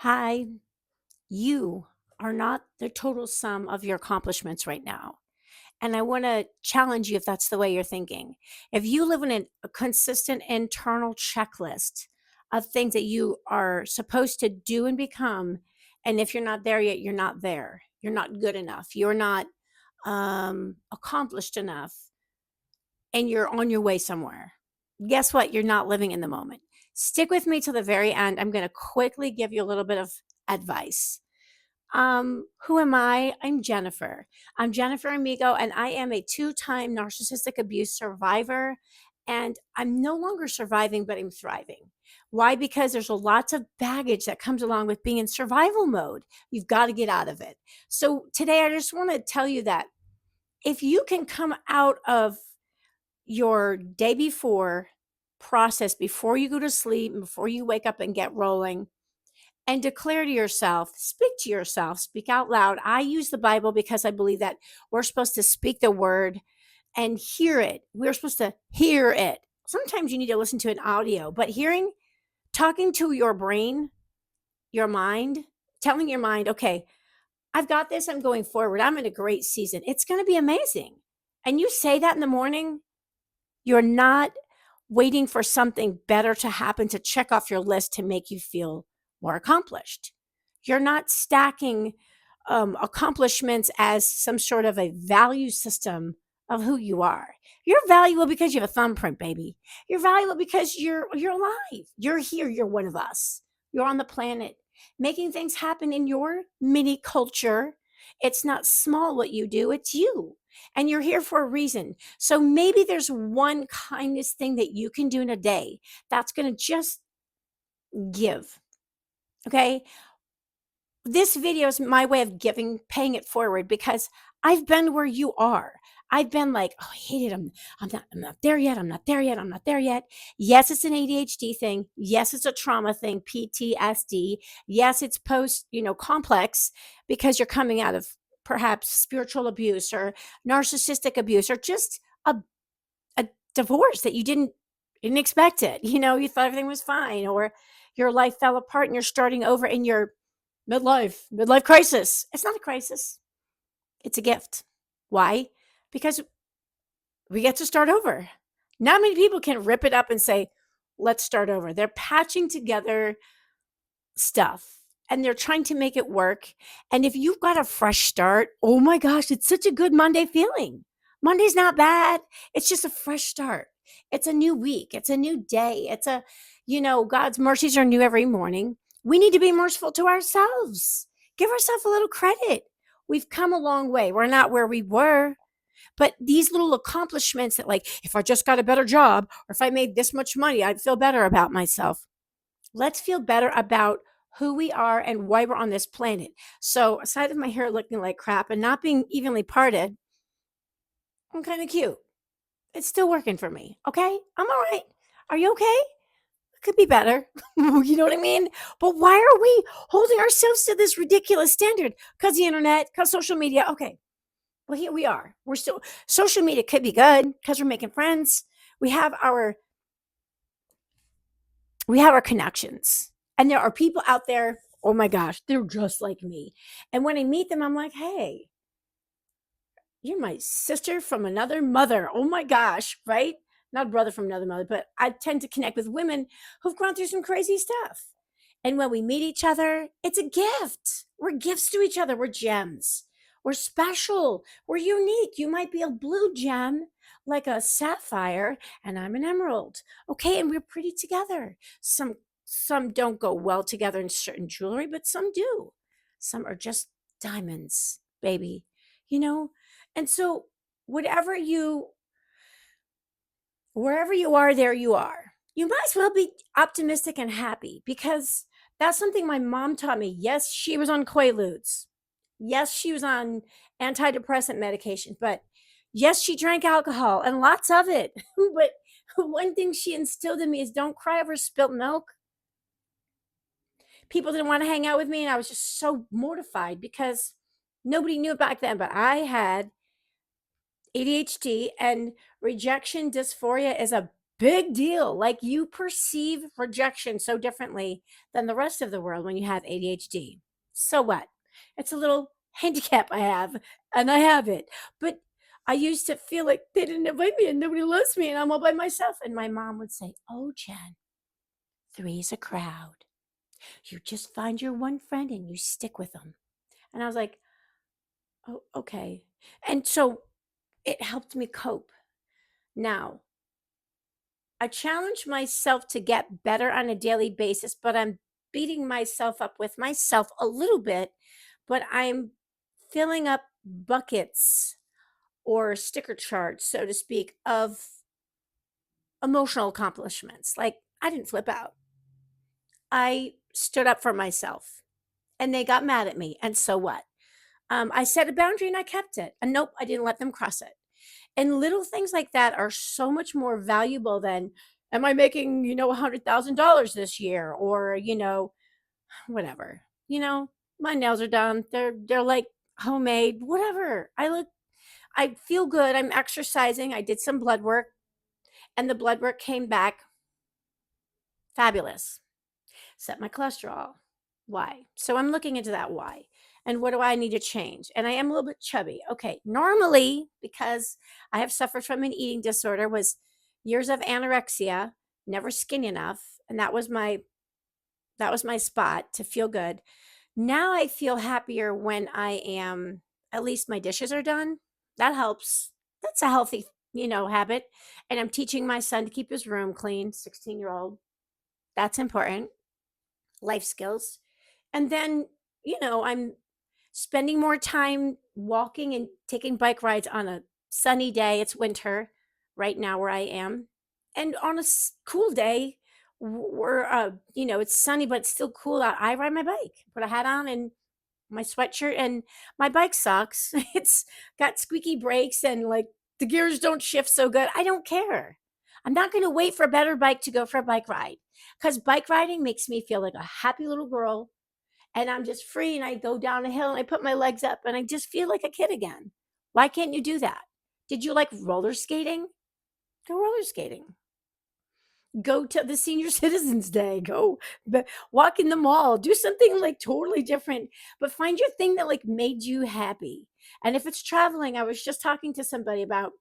Hi, you are not the total sum of your accomplishments right now. And I want to challenge you if that's the way you're thinking. If you live in a consistent internal checklist of things that you are supposed to do and become, and if you're not there yet, you're not there. You're not good enough. You're not accomplished enough, and you're on your way somewhere. Guess what? You're not living in the moment. Stick with me till the very end. I'm going to quickly give you a little bit of advice. Who am I? I'm Jennifer. I'm Jennifer Amigo, and I am a two-time narcissistic abuse survivor. And I'm no longer surviving, but I'm thriving. Why? Because there's a lots of baggage that comes along with being in survival mode. You've got to get out of it. So today, I just want to tell you that if you can come out of your day before process, before you go to sleep, before you wake up and get rolling, and declare to yourself, speak to yourself, speak out loud. I use the Bible because I believe that we're supposed to speak the word and hear it. We're supposed to hear it. Sometimes you need to listen to an audio, but talking to your brain, your mind, telling your mind, okay, I've got this. I'm going forward. I'm in a great season. It's going to be amazing. And you say that in the morning, you're not waiting for something better to happen to check off your list to make you feel more accomplished. You're not stacking accomplishments as some sort of a value system of who you are. You're valuable because you have a thumbprint, baby. You're valuable because you're alive. You're here. You're one of us. You're on the planet, making things happen in your mini culture. It's not small what you do. It's you, and you're here for a reason. So maybe there's one kindness thing that you can do in a day that's going to just give. Okay. This video is my way of giving, paying it forward because I've been where you are. I've been like, oh, I hate it. I'm not there yet. I'm not there yet. I'm not there yet. Yes, it's an ADHD thing. Yes, it's a trauma thing, PTSD. Yes, it's post, complex because you're coming out of perhaps spiritual abuse or narcissistic abuse or just a divorce that you didn't expect it. You thought everything was fine, or your life fell apart and you're starting over in your midlife crisis. It's not a crisis. It's a gift. Why? Because we get to start over. Not many people can rip it up and say, let's start over. They're patching together stuff and they're trying to make it work. And if you've got a fresh start, oh my gosh, it's such a good Monday feeling. Monday's not bad. It's just a fresh start. It's a new week. It's a new day. God's mercies are new every morning. We need to be merciful to ourselves. Give ourselves a little credit. We've come a long way. We're not where we were, but these little accomplishments that, like, if I just got a better job or if I made this much money, I'd feel better about myself. Let's feel better about who we are and why we're on this planet. So, aside of my hair looking like crap and not being evenly parted, I'm kind of cute. It's still working for me. Okay. I'm all right. Are you okay? Could be better. You know what I mean? But why are we holding ourselves to this ridiculous standard? Because the internet, because social media. Okay. Well, here we are. Social media could be good because we're making friends. We have our we have our connections. And there are people out there, oh my gosh, they're just like me. And when I meet them, I'm like, hey, you're my sister from another mother. Oh my gosh, right? Not brother from another mother, but I tend to connect with women who've gone through some crazy stuff. And when we meet each other, it's a gift. We're gifts to each other. We're gems. We're special. We're unique. You might be a blue gem, like a sapphire, and I'm an emerald. Okay, and we're pretty together. Some don't go well together in certain jewelry, but some do. Some are just diamonds, baby. You know, and so whatever you wherever you are, there you are. You might as well be optimistic and happy because that's something my mom taught me. Yes, she was on Quaaludes. Yes, she was on antidepressant medication, but yes, she drank alcohol and lots of it. But one thing she instilled in me is don't cry over spilt milk. People didn't want to hang out with me, and I was just so mortified because nobody knew back then, but I had ADHD, and rejection dysphoria is a Big deal. Like you perceive rejection so differently than the rest of the world when you have ADHD. So what? It's a little handicap I have, and I have it. But I used to feel like they didn't invite me and nobody loves me and I'm all by myself. And my mom would say, "Oh, Jen, three's a crowd. You just find your one friend and you stick with them." And I was like, "Oh, okay." And so it helped me cope. Now, I challenge myself to get better on a daily basis, but I'm beating myself up with myself a little bit, but I'm filling up buckets or sticker charts, so to speak, of emotional accomplishments. Like I didn't flip out. I stood up for myself and they got mad at me. And so what? I set a boundary and I kept it. And nope, I didn't let them cross it. And little things like that are so much more valuable than, am I making, $100,000 this year? Or, whatever. My nails are done. They're like homemade, whatever. I feel good. I'm exercising. I did some blood work and the blood work came back fabulous. Set my cholesterol. Why? So I'm looking into that why. And what do I need to change? And I am a little bit chubby. Okay. Normally, because I have suffered from an eating disorder, was years of anorexia, never skinny enough. And that was my spot to feel good. Now I feel happier when I am, at least my dishes are done. That helps. That's a healthy, habit. And I'm teaching my son to keep his room clean, 16-year-old. That's important. Life skills. And then, I'm spending more time walking and taking bike rides on a sunny day. It's winter right now where I am. And on a cool day, where it's sunny but it's still cool out, I ride my bike. Put a hat on and my sweatshirt, and my bike sucks. It's got squeaky brakes and like the gears don't shift so good. I don't care. I'm not going to wait for a better bike to go for a bike ride because bike riding makes me feel like a happy little girl and I'm just free and I go down a hill and I put my legs up and I just feel like a kid again. Why can't you do that? Did you like roller skating? Go roller skating. Go to the senior citizens day, walk in the mall, do something like totally different, but find your thing that like made you happy. And if it's traveling, I was just talking to somebody about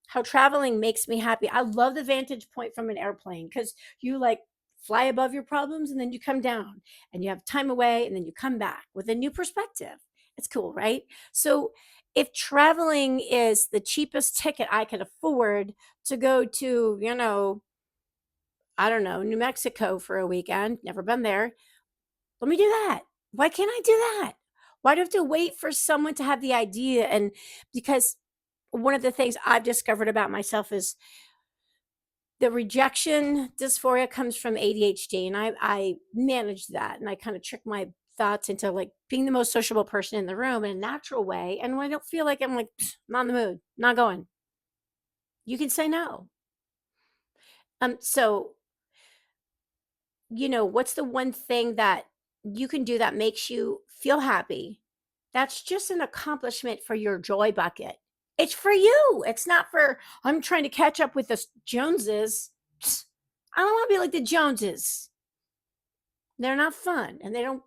how traveling makes me happy. I love the vantage point from an airplane because you like fly above your problems and then you come down and you have time away and then you come back with a new perspective. It's cool, right? So if traveling is the cheapest ticket I could afford to go to, I don't know, New Mexico for a weekend, never been there. Let me do that. Why can't I do that? Why do I have to wait for someone to have the idea? And because one of the things I've discovered about myself is the rejection dysphoria comes from ADHD. And I managed that and I kind of trick my thoughts into like being the most sociable person in the room in a natural way. And when I don't feel like I'm like, not in the mood, not going, you can say no. So what's the one thing that you can do that makes you feel happy? That's just an accomplishment for your joy bucket. It's for you. It's not for, I'm trying to catch up with the Joneses. Psst, I don't want to be like the Joneses. They're not fun and they don't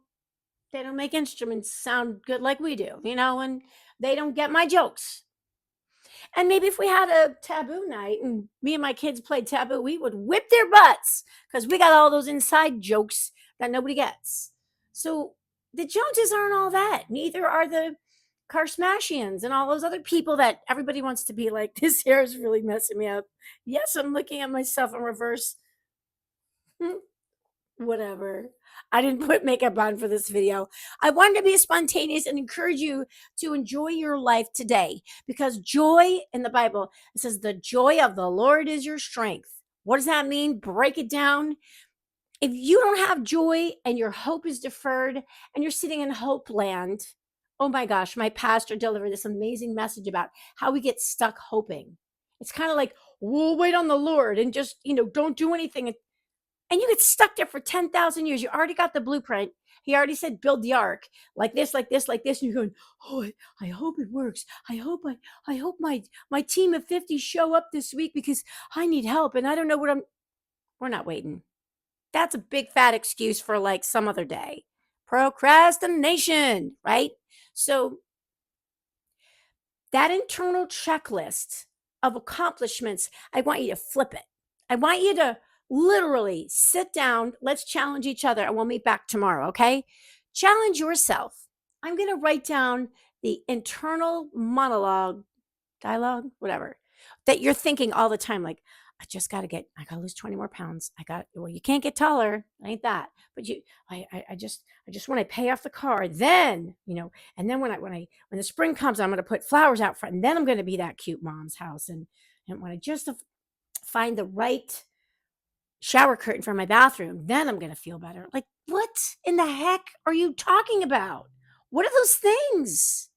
make instruments sound good like we do, and they don't get my jokes. And maybe if we had a taboo night and me and my kids played taboo, we would whip their butts because we got all those inside jokes that nobody gets. So the Joneses aren't all that. Neither are the Kardashians and all those other people that everybody wants to be like. This hair is really messing me up. Yes, I'm looking at myself in reverse. Whatever. I didn't put makeup on for this video. I wanted to be spontaneous and encourage you to enjoy your life today because joy in the Bible, it says, the joy of the Lord is your strength. What does that mean? Break it down. If you don't have joy and your hope is deferred and you're sitting in hope land, oh my gosh, my pastor delivered this amazing message about how we get stuck hoping. It's kind of like, we'll wait on the Lord and just, don't do anything. And you get stuck there for 10,000 years. You already got the blueprint. He already said, build the ark like this, like this, like this. And you're going, oh, I hope it works. I hope my team of 50 show up this week because I need help. And I don't know we're not waiting. That's a big fat excuse for like some other day. Procrastination, right? So that internal checklist of accomplishments, I want you to flip it. I want you to literally sit down. Let's challenge each other and we'll meet back tomorrow, okay? Challenge yourself. I'm going to write down the internal monologue, dialogue, whatever, that you're thinking all the time. Like, I gotta lose 20 more pounds. Well, you can't get taller. Ain't that? But I just want to pay off the car. Then, and then when the spring comes, I'm going to put flowers out front and then I'm going to be that cute mom's house. And when I just find the right shower curtain for my bathroom, then I'm going to feel better. Like, what in the heck are you talking about? What are those things?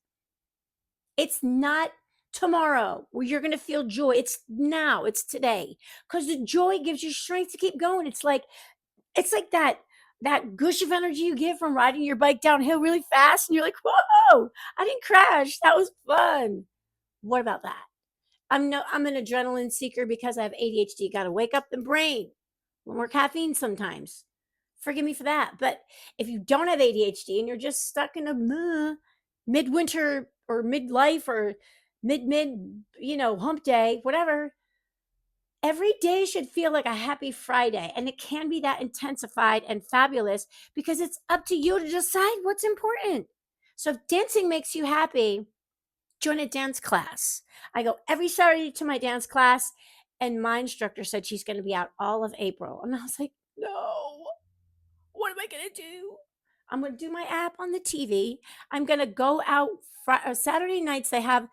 It's not tomorrow where you're going to feel joy. It's now, it's today. Because the joy gives you strength to keep going. It's like that gush of energy you get from riding your bike downhill really fast and you're like, whoa, I didn't crash. That was fun. What about that? I'm an adrenaline seeker because I have ADHD. Got to wake up the brain. More caffeine sometimes. Forgive me for that. But if you don't have ADHD and you're just stuck in a midwinter or midlife or hump day, whatever, every day should feel like a happy Friday. And it can be that intensified and fabulous because it's up to you to decide what's important. So if dancing makes you happy, join a dance class. I go every Saturday to my dance class, and my instructor said she's going to be out all of April. And I was like, no, what am I going to do? I'm going to do my app on the TV. I'm going to go out Saturday nights. They have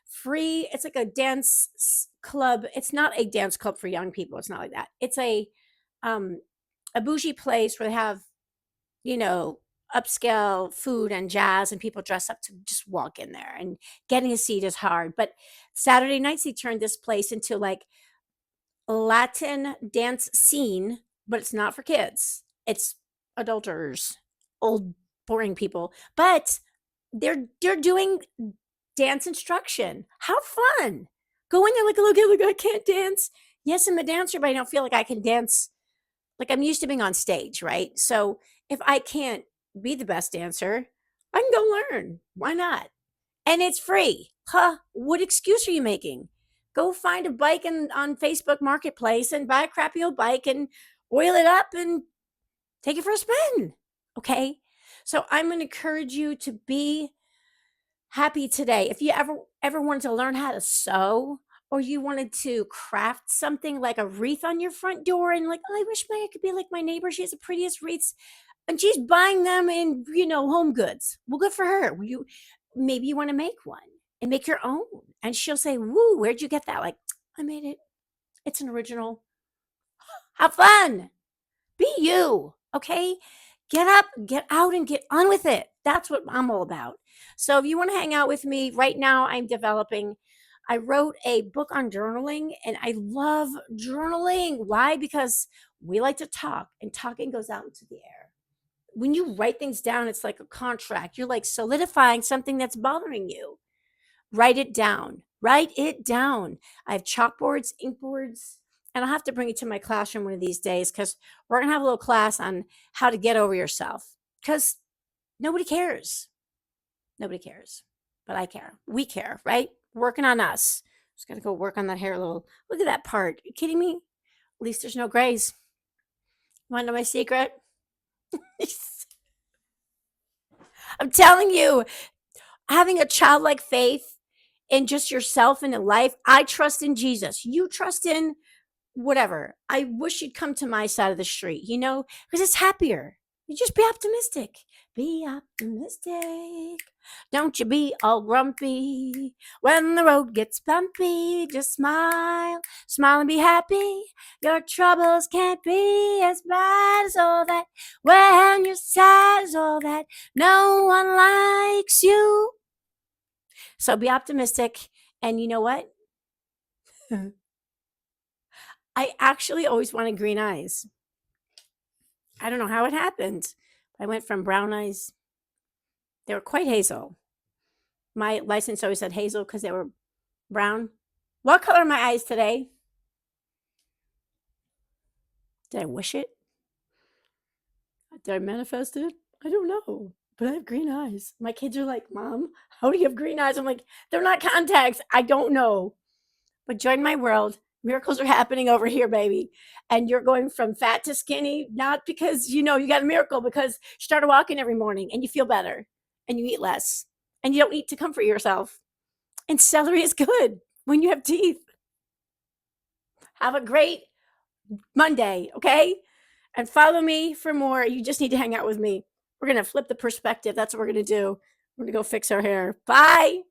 free, it's like a dance club. It's not a dance club for young people. It's not like that. It's um, a bougie place where they have, you know, upscale food and jazz and people dress up to just walk in there and getting a seat is hard. But Saturday nights, they turned this place into like a Latin dance scene, but it's not for kids. It's adulters, old, boring people. But they're doing dance instruction. How fun. Go in there like, look, I can't dance. Yes, I'm a dancer, but I don't feel like I can dance like I'm used to being on stage, right? So if I can't be the best dancer, I can go learn. Why not? And it's free. Huh? What excuse are you making? Go find a bike on Facebook Marketplace and buy a crappy old bike and oil it up and take it for a spin. Okay? So I'm going to encourage you to be happy today. If you ever wanted to learn how to sew or you wanted to craft something like a wreath on your front door and like, oh, I wish I could be like my neighbor. She has the prettiest wreaths and she's buying them in, home goods. Well, good for her. Maybe you want to make one and make your own. And she'll say, woo, where'd you get that? Like, I made it. It's an original. Have fun. Be you. Okay. Get up, get out, and get on with it. That's what I'm all about. So if you want to hang out with me right now, I wrote a book on journaling and I love journaling. Why? Because we like to talk and talking goes out into the air. When you write things down, it's like a contract. You're like solidifying something that's bothering you. Write it down. Write it down. I have chalkboards, ink boards, and I'll have to bring it to my classroom one of these days because we're going to have a little class on how to get over yourself because nobody cares. Nobody cares, but I care. We care, right? Working on us. Just got to go work on that hair a little. Look at that part. Are you kidding me? At least there's no grays. Want to know my secret? I'm telling you, having a childlike faith in just yourself and in life. I trust in Jesus. You trust in whatever. I wish you'd come to my side of the street, because it's happier. You just be optimistic. Be optimistic. Don't you be all grumpy when the road gets bumpy. Just smile, smile and be happy. Your troubles can't be as bad as all that. When you're sad as all that, no one likes you. So be optimistic. And you know what? I actually always wanted green eyes. I don't know how it happened. I went from brown eyes, they were quite hazel. My license always said hazel because they were brown. What color are my eyes today? Did I wish it? Did I manifest it? I don't know, but I have green eyes. My kids are like, Mom, how do you have green eyes? I'm like, they're not contacts. I don't know. But join my world. Miracles are happening over here, baby. And you're going from fat to skinny, not because you know you got a miracle, because you started walking every morning and you feel better and you eat less and you don't eat to comfort yourself. And celery is good when you have teeth. Have a great Monday, okay? And follow me for more. You just need to hang out with me. We're going to flip the perspective. That's what we're going to do. We're going to go fix our hair. Bye.